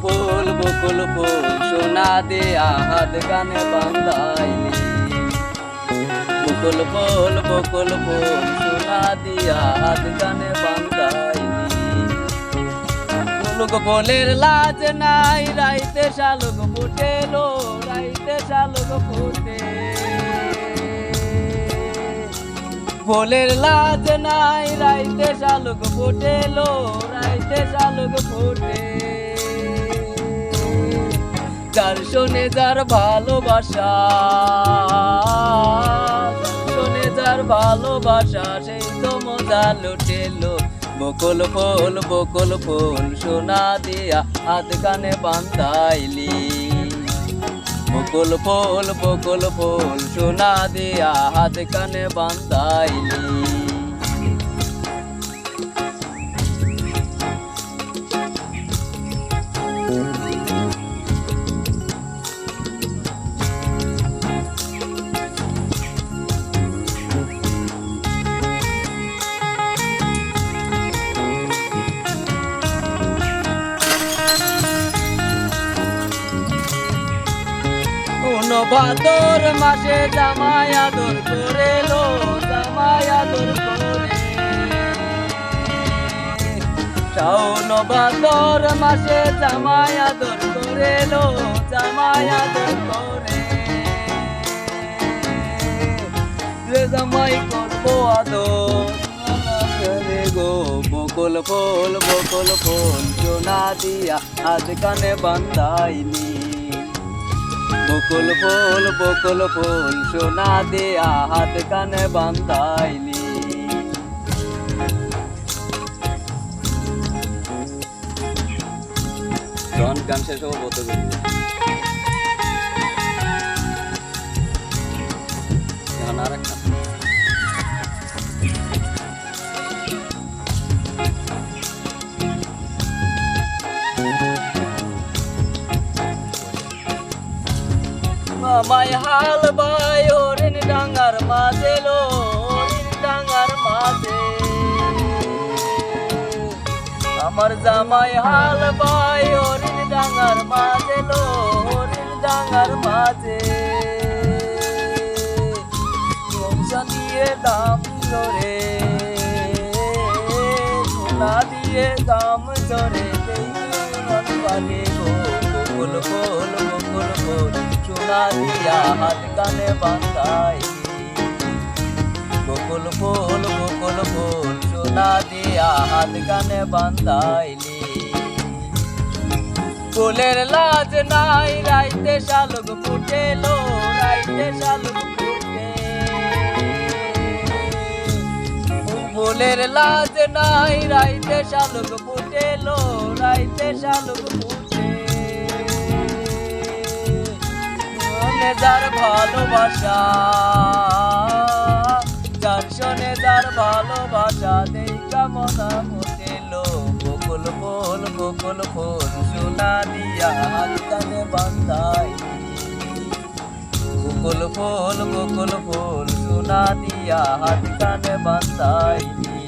ফুল সোনা দিয়া হাত কানে বান্ধাইলি। বকুল ফুল সোনা দিয়া হাত কানে বান্ধাইলি। ফুলুক ফুলের লাজ নাই রাইতে শালুক ফুটেলো, রাইতে শালুক ফুটে। ফুলের লাজ নাই রাইতে শালুক ফুটেলো, রাইতে শালুক ফুটে। যার শোনে যার ভালোবাসা, শোনে যার ভালোবাসা, সেই তো মজা লুটেলো। বকুল ফুল সোনা দিয়া হাত কানে বান্ধাইলি। বকুল ফুল সোনা দিয়া হাত কানে বান্ধাইলি। ভাদর মাসে জামাই আদর করেলো, জামাই আদর করে। শাওন ভাদর মাসে জামাই আদর করেলো, জামাই আদর করে। রে জামাই করবো আদর রে গো। বকুল ফুল সোনা দিয়া হাত কানে বান্ধাইলি। বকুল ফুল সোনা দিয়া হাত কানে বান্ধাইলি। গান শেষ হবো বলতে গান আর একটা মামাই হাল বাই হরিণ ডাঙ্গার মাঝে লো, হরিণ ডাঙ্গার মাঝে। আমার জামাই হাল বাই হরিণ ডাঙ্গার মাঝে লো, হরিণ ডাঙ্গার মাঝে। পয়সা দিয়ে দাম ধরে, সোনা দিয়ে দাম ধরে, পালে গো। বকুল ফুল সোনা দিয়া হাত কানে বান্ধাইলি। বকুল ফুল সোনা দিয়া হাত কানে বান্ধাইলি। ফুলের লাজ নাই রাইতে শালুক ফুটেলো, রাইতে শালুক ফুটে। ফুলের লাজ নাই রাইতে শালুক ফুটেলো, রাইতে শালুক ফুটে। যার ভালোবাসা, যার শোনে যার ভালোবাসা, দেখা মনা ফুটেলো। বকুল ফুল সোনা দিয়া হাত কানে বান্ধাইলি। বকুল ফুল সোনা দিয়া হাত কানে বান্ধাইলি।